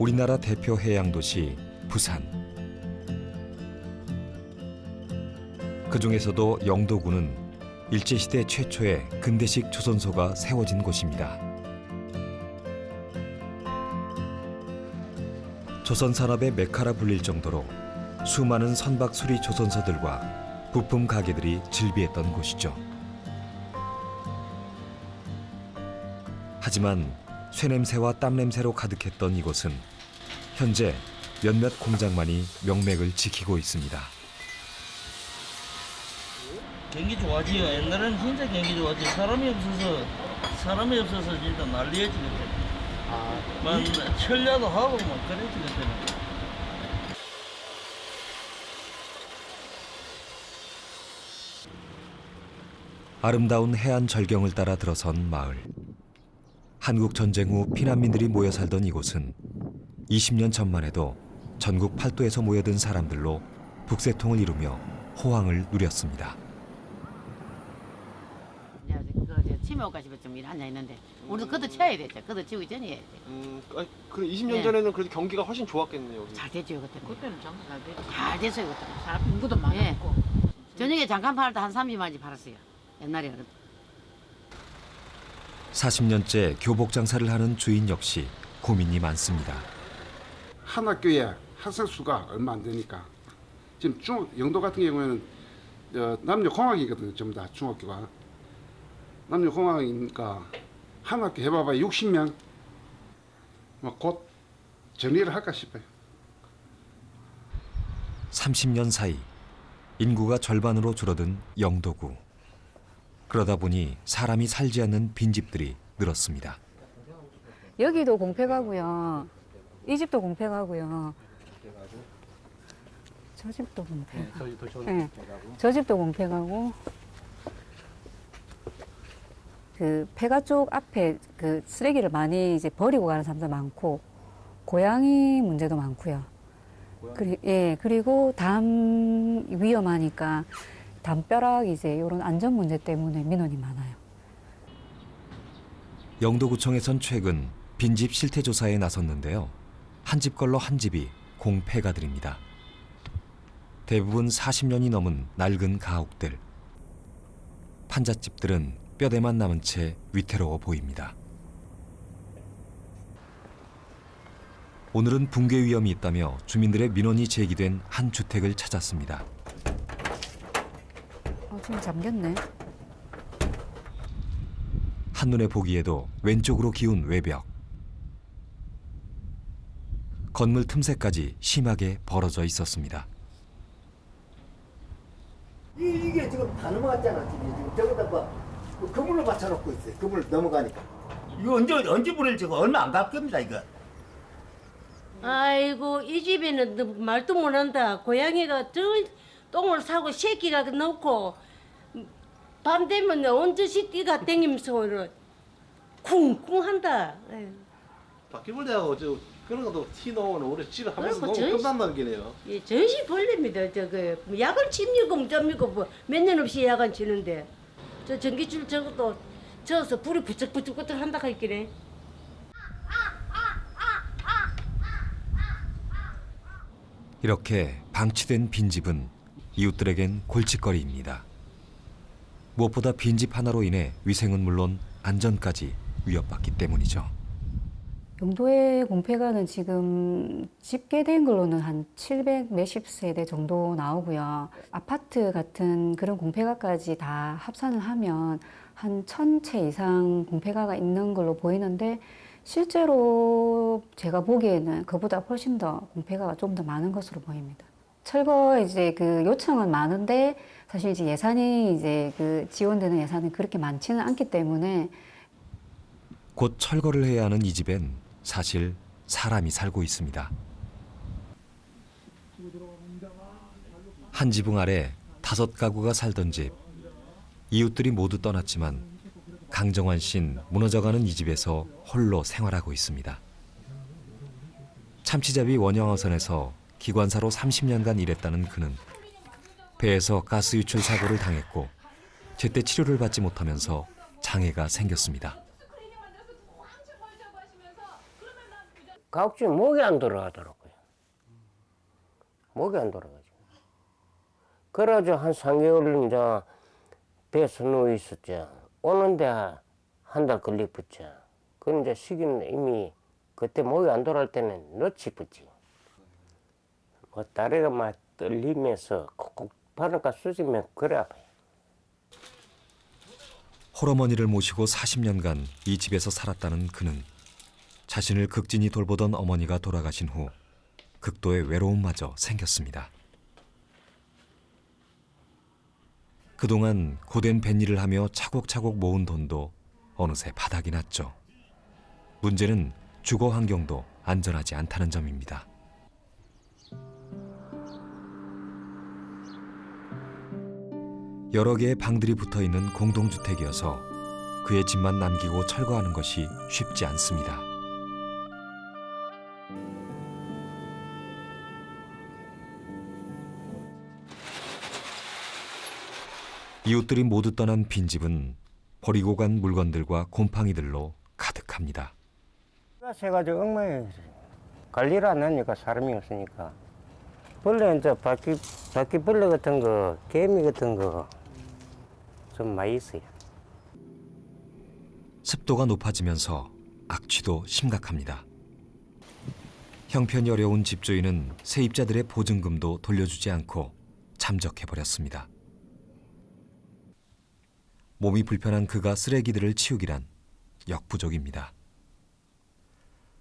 우리나라 대표 해양도시 부산. 그중에서도 영도구는 일제시대 최초의 근대식 조선소가 세워진 곳입니다. 조선 산업의 메카라 불릴 정도로 수많은 선박 수리 조선소들과 부품 가게들이 즐비했던 곳이죠. 하지만 쇠냄새와 땀냄새로 가득했던 이곳은 현재 몇몇 공장만이 명맥을 지키고 있습니다. 경기 좋아지요. 옛날에는 진짜 경기 좋아지. 사람이 없어서 진짜 난리해지거든. 철야도 하고 막 그래지거든. 아름다운 해안 절경을 따라 들어선 마을. 한국 전쟁 후 피난민들이 모여 살던 이곳은 20년 전만 해도 전국 팔도에서 모여든 사람들로 북새통을 이루며 호황을 누렸습니다. 치매까지 좀 일 앉아 있는데 우리도 그도 쳐야 되죠. 그도 치우기 전에 해야 돼. 그래 20년 네. 전에는 그래도 경기가 훨씬 좋았겠네요. 여기. 잘 됐죠 그때는. 그때는 장사 잘 됐지. 잘 됐어요 그때는. 사람 인구도 많았고. 저녁에 잠깐 팔 때 한 30만원씩 팔았어요. 옛날에는. 40년째 교복 장사를 하는 주인 역시 고민이 많습니다. 한 학교에 학생 수가 얼마 안 되니까 지금 영도 같은 경우에는 남녀 공학이거든요. 전부 다 중학교가 남녀 공학이니까 한 학교 해봐봐 60명 곧 정리를 할까 싶어요. 30년 사이 인구가 절반으로 줄어든 영도구. 그러다 보니 사람이 살지 않는 빈집들이 늘었습니다. 여기도 공패가고요. 이 집도 공패가고요. 저 집도 공패가고. 네, 저 집도 공패가고. 그 폐가 쪽 앞에 그 쓰레기를 많이 이제 버리고 가는 사람도 많고, 고양이 문제도 많고요. 그리고 담 위험하니까 담벼락 이제 이런 안전 문제 때문에 민원이 많아요. 영도구청에선 최근 빈집 실태 조사에 나섰는데요. 한 집 걸러 한 집이 공폐가들입니다. 대부분 40년이 넘은 낡은 가옥들. 판잣집들은 뼈대만 남은 채 위태로워 보입니다. 오늘은 붕괴 위험이 있다며 주민들의 민원이 제기된 한 주택을 찾았습니다. 지금 잠겼네. 한눈에 보기에도 왼쪽으로 기운 외벽. 건물 틈새까지 심하게 벌어져 있었습니다. 이게 지금 다 넘어갔잖아. 지금 저기다 뭐 그물로 받쳐놓고 있어요. 그물 넘어가니까. 이거 언제 보낼지 얼마 안 갈 겁니다 이거. 아이고 이 집에는 말도 못한다. 고양이가 저 똥을 싸고 새끼가 넣고 밤 되면 언제시 뛰가 땡기면서 쿵쿵한다. 바퀴벌레하고 저 그런 것도 티 넣으면 오래 집에 한 번씩 그리고 넣으면 끝난다는 게네요. 예, 전시 벌레입니다. 저거 약을 칩니까 뭐잡니까 몇 년 없이 약을 치는데 저 전기줄 저것도 저어서 불이 부쩍부쩍부쩍 한다 할기네. 이렇게 방치된 빈집은 이웃들에겐 골칫거리입니다. 무엇보다 빈집 하나로 인해 위생은 물론 안전까지 위협받기 때문이죠. 영도의 공폐가는 지금 집계된 걸로는 한 700 몇십 세대 정도 나오고요. 아파트 같은 그런 공폐가까지 다 합산을 하면 한 1000채 이상 공폐가가 있는 걸로 보이는데 실제로 제가 보기에는 그보다 훨씬 더 공폐가가 좀 더 많은 것으로 보입니다. 철거 이제 그 요청은 많은데 사실 이제 예산이 이제 그 지원되는 예산이 그렇게 많지는 않기 때문에 곧 철거를 해야 하는 이 집엔 사실 사람이 살고 있습니다. 한 지붕 아래 5가구가 살던 집. 이웃들이 모두 떠났지만 강정환 씨는 무너져가는 이 집에서 홀로 생활하고 있습니다. 참치잡이 원형어선에서 기관사로 30년간 일했다는 그는 배에서 가스 유출 사고를 당했고 제때 치료를 받지 못하면서 장애가 생겼습니다. 가옥중에 목이 안 돌아가더라고요. 목이 안 돌아가죠. 그래가지고 한 3개월 이제 배에서 누워 있었죠. 오는데 한 달 걸리붙죠. 그 이제 시기는 이미 그때 목이 안 돌아갈 때는 넣지 붙지. 뭐 다리가 막 떨리면서 콕콕 바늘가 쑤시면 그래 아파요. 홀어머니를 모시고 40년간 이 집에서 살았다는 그는 자신을 극진히 돌보던 어머니가 돌아가신 후 극도의 외로움마저 생겼습니다. 그동안 고된 뱃일을 하며 차곡차곡 모은 돈도 어느새 바닥이 났죠. 문제는 주거 환경도 안전하지 않다는 점입니다. 여러 개의 방들이 붙어있는 공동주택이어서 그의 집만 남기고 철거하는 것이 쉽지 않습니다. 이웃들이 모두 떠난 빈집은 버리고 간 물건들과 곰팡이들로 가득합니다. 해가지고 엉망이 관리를 안 하니까 사람이 없으니까 벌레 이제 바퀴벌레 같은 거, 개미 같은 거 좀 많이 있어요. 습도가 높아지면서 악취도 심각합니다. 형편이 어려운 집주인은 세입자들의 보증금도 돌려주지 않고 잠적해버렸습니다. 몸이 불편한 그가 쓰레기들을 치우기란 역부족입니다.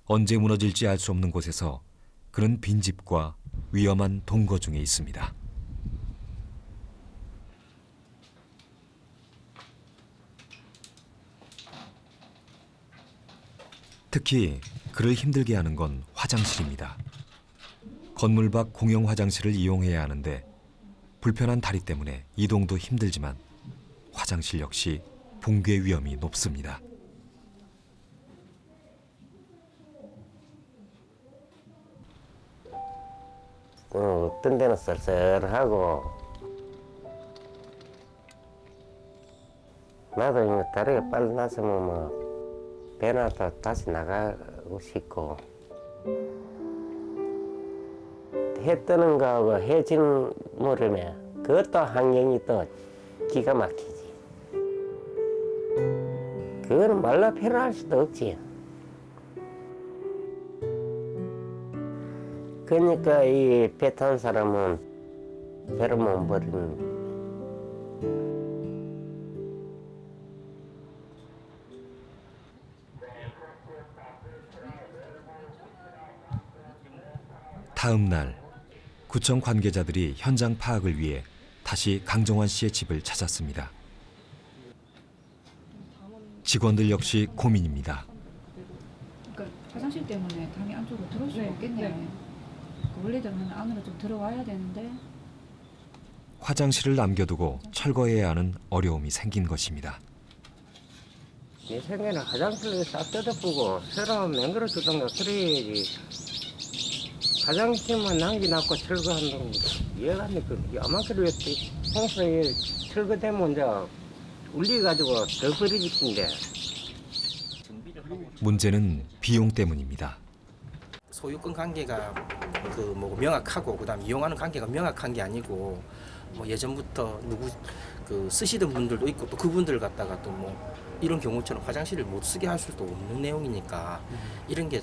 언제 무너질지 알 수 없는 곳에서 그는 빈집과 위험한 동거 중에 있습니다. 특히 그를 힘들게 하는 건 화장실입니다. 건물 밖 공용 화장실을 이용해야 하는데 불편한 다리 때문에 이동도 힘들지만 화장실 역시 붕괴 위험이 높습니다. 어떤 데는 쓸쓸하고 나도 이제 다리가 빨리 났으면 뭐 배나 다시 나가고 싶고 해 뜨는 거하고 해 지는 무렵에 그것도 환경이 또 기가 막히지. 그거는 말로 표현할 수도 없지. 그러니까 이 배 탄 사람은 배를 못 버리는. 다음 날 구청 관계자들이 현장 파악을 위해 다시 강정환 씨의 집을 찾았습니다. 직원들 역시 고민입니다. 그러니까 화장실 때문에 감이 안쪽으로 들어올 수가 없겠네. 원래대로는 안으로 좀 들어와야 되는데. 화장실을 남겨두고 철거해야 하는 어려움이 생긴 것입니다. 내 생각에는 화장실을 싹 뜯어보고 새로 맹글어주던가 그래야지. 화장실만 남겨놓고 철거한다는 거 이해가 안 돼. 아마 그러겠지. 평소에 철거되면 이제 울려가지고 더 버리겠는데. 문제는 비용 때문입니다. 소유권 관계가 명확하고 그다음 이용하는 관계가 명확한 게 아니고 뭐 예전부터 쓰시던 분들도 있고 또 그분들 갖다가 또 뭐 이런 경우처럼 화장실을 못 쓰게 할 수도 없는 내용이니까 이런 게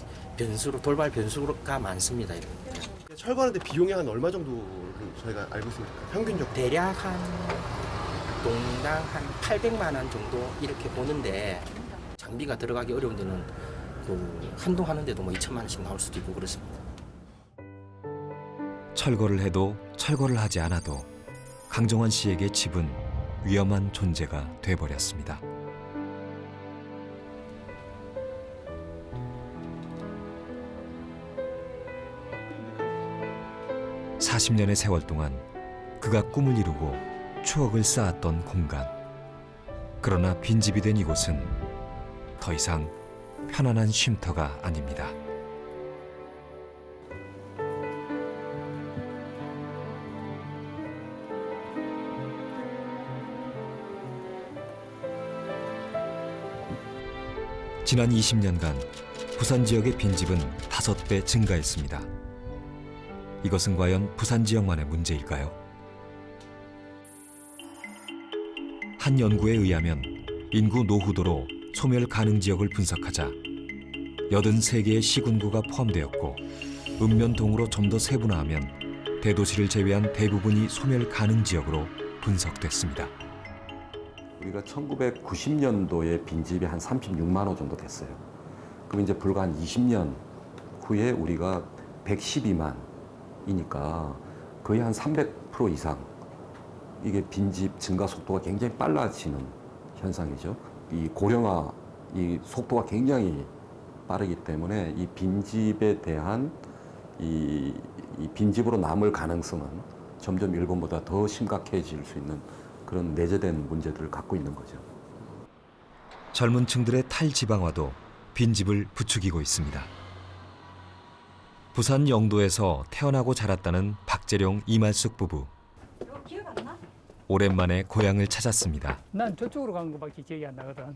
돌발 변수가 많습니다. 이런 게. 철거하는데 비용이 한 얼마 정도를 저희가 알고 있습니까? 평균적으로? 대략 한 동당 한 800만 원 정도 이렇게 보는데 장비가 들어가기 어려운 데는 한동 하는데도 뭐 2천만 원씩 나올 수도 있고 그렇습니다. 철거를 해도 철거를 하지 않아도 강정환 씨에게 집은 위험한 존재가 돼버렸습니다. (40년의) 세월 동안 그가 꿈을 이루고 추억을 쌓았던 공간. 그러나 빈집이 된 이곳은 더 이상 편안한 쉼터가 아닙니다. 지난 20년간 부산 지역의 빈집은 5배 증가했습니다. 이것은 과연 부산 지역만의 문제일까요? 한 연구에 의하면 인구 노후도로 소멸 가능 지역을 분석하자 83개의 시군구가 포함되었고 읍면동으로 좀 더 세분화하면 대도시를 제외한 대부분이 소멸 가능 지역으로 분석됐습니다. 우리가 1990년도에 빈집이 한 36만 호 정도 됐어요. 그럼 이제 불과 한 20년 후에 우리가 112만이니까 거의 한 300% 이상 이게 빈집 증가 속도가 굉장히 빨라지는 현상이죠. 이 고령화 이 속도가 굉장히 빠르기 때문에 이 빈집에 대한 이 빈집으로 남을 가능성은 점점 일본보다 더 심각해질 수 있는 그런 내재된 문제들을 갖고 있는 거죠. 젊은 층들의 탈지방화도 빈집을 부추기고 있습니다. 부산 영도에서 태어나고 자랐다는 박재룡 이말숙 부부. 오랜만에 고향을 찾았습니다. 난 저쪽으로 간 거밖에 기억이 안 나거든.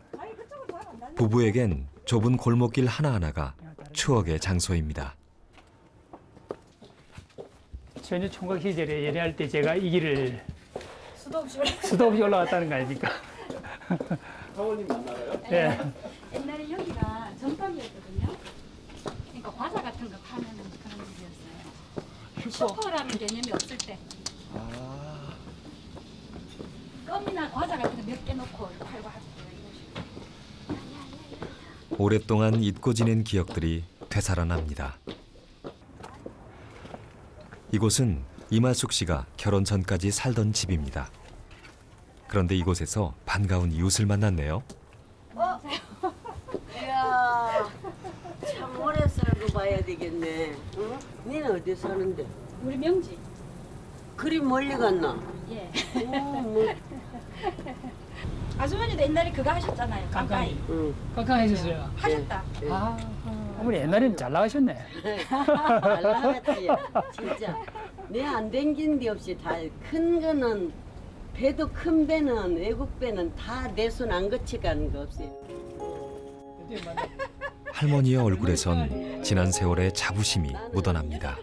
부부에겐 좁은 골목길 하나하나가 추억의 장소입니다. 전혀 총각 시절에 연애할 때 제가 이 길을 수도 없이 올라갔다는 거 아닙니까? 사모님 만나요? 네. 옛날에 여기가 전방이었거든요. 그러니까 과자 같은 거 파는 그런 집이었어요. 슈퍼라는 개념이 없을 때. 껌이나 과자 같은 거 몇 개 놓고 팔고 하셨어요. 오랫동안 잊고 지낸 기억들이 되살아납니다. 이곳은 이말숙 씨가 결혼 전까지 살던 집입니다. 그런데 이곳에서 반가운 이웃을 만났네요. 이야, 참 오래 살고 봐야 되겠네. 응? 니는 어디 사는데? 우리 명지. 그리 멀리 갔나? 예. 뭐. 아주머니도 옛날에 그거 하셨잖아요. 깜깜이. 응. 깜깜 해주세요. 하셨다. 아, 어머니 옛날에는 잘 나가셨네. 잘 나갔지. 진짜. 내 안 댕긴 데 없이 다 큰 거는 배도 큰 배는 외국 배는 다 내 손 안 거쳐가는 거 없어요. 할머니의 얼굴에선 지난 세월의 자부심이 묻어납니다.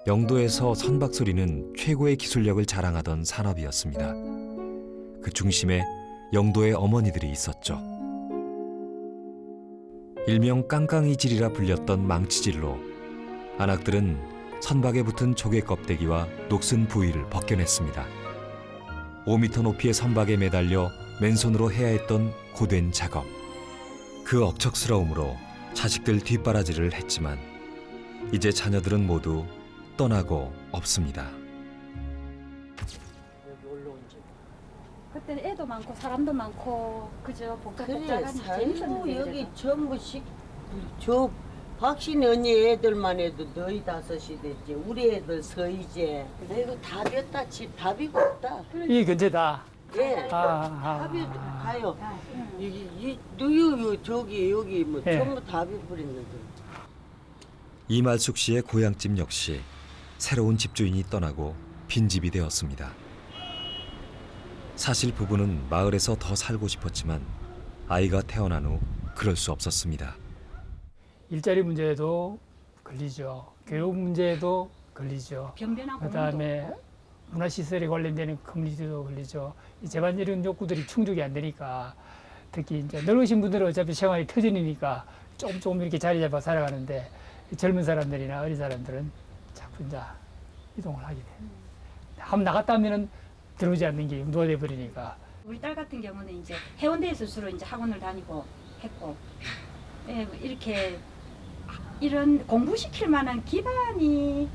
영도에서 선박소리는 최고의 기술력을 자랑하던 산업이었습니다. 그 중심에 영도의 어머니들이 있었죠. 일명 깡깡이질이라 불렸던 망치질로 안악들은 선박에 붙은 조개 껍데기와 녹슨 부위를 벗겨냈습니다. 5m 높이의 선박에 매달려 맨손으로 해야 했던 고된 작업. 그 억척스러움으로 자식들 뒷바라지를 했지만 이제 자녀들은 모두 떠나고 없습니다. 그때는 애도 많고 사람도 많고 그저 그래, 복잡복잡하니 살고 재밌었는데 여기 전부 저 박신이 언니 애들만 해도 너희 5이 됐지. 우리 애들 서이제. 내가 답이었다. 집 답이가 없다. 이 근처다. 예. 아. 답이 가요. 이 누유 저기 여기 뭐 예. 전부 답이 버렸는데. 이말숙 씨의 고향집 역시 새로운 집주인이 떠나고 빈집이 되었습니다. 사실 부부는 마을에서 더 살고 싶었지만 아이가 태어난 후 그럴 수 없었습니다. 일자리 문제에도 걸리죠. 교육 문제에도 걸리죠. 그다음에 문화시설에 관련되는 커뮤니티도 걸리죠. 이 재반 이런 욕구들이 충족이 안 되니까 특히 이제 늙으신 분들은 어차피 생활이 터지니까 조금 이렇게 자리 잡아 살아가는데 젊은 사람들이나 어린 사람들은 자꾸 이제 이동을 하게 돼요. 한번 나갔다 하면은 들어오지 않는 게 용도가 돼 버리니까. 우리 딸 같은 경우는 이제 해운대에서 주로 이제 학원을 다니고 했고, 예, 이렇게 이런 공부시킬 만한 기반이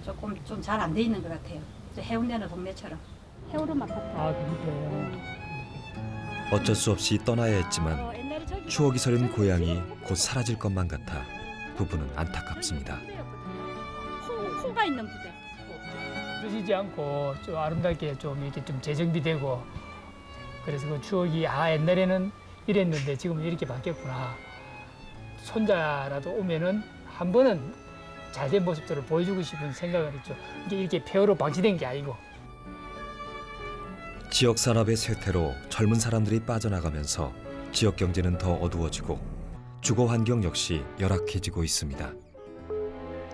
조금 좀 잘 안 돼 있는 것 같아요. 해운대나 동네처럼. 해오르막 아, 그래요. 어쩔 수 없이 떠나야 했지만 추억이 서린 고향이 곧 사라질 것만 같아 부부는 안타깝습니다. 호가 있는 부대. 쓰시지 않고 좀 아름답게 좀 이렇게 좀 재정비되고 그래서 그 추억이 옛날에는 이랬는데 지금은 이렇게 바뀌었구나. 손자라도 오면은 한 번은 잘된 모습들을 보여주고 싶은 생각을 했죠. 이게 이렇게 폐허로 방치된 게 아니고. 지역 산업의 쇠퇴로 젊은 사람들이 빠져나가면서 지역 경제는 더 어두워지고 주거 환경 역시 열악해지고 있습니다.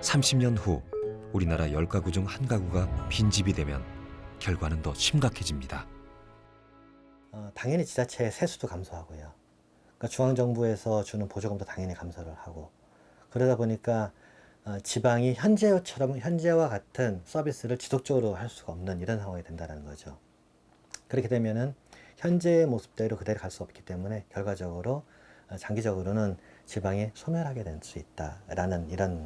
30년 후 우리나라 10가구 중 1가구가 빈집이 되면 결과는 더 심각해집니다. 당연히 지자체의 세수도 감소하고요. 그러니까 중앙정부에서 주는 보조금도 당연히 감소를 하고, 그러다 보니까 지방이 현재와 같은 서비스를 지속적으로 할 수가 없는 이런 상황이 된다는 거죠. 그렇게 되면은 현재의 모습대로 그대로 갈 수 없기 때문에 결과적으로 장기적으로는 지방이 소멸하게 될 수 있다라는 이런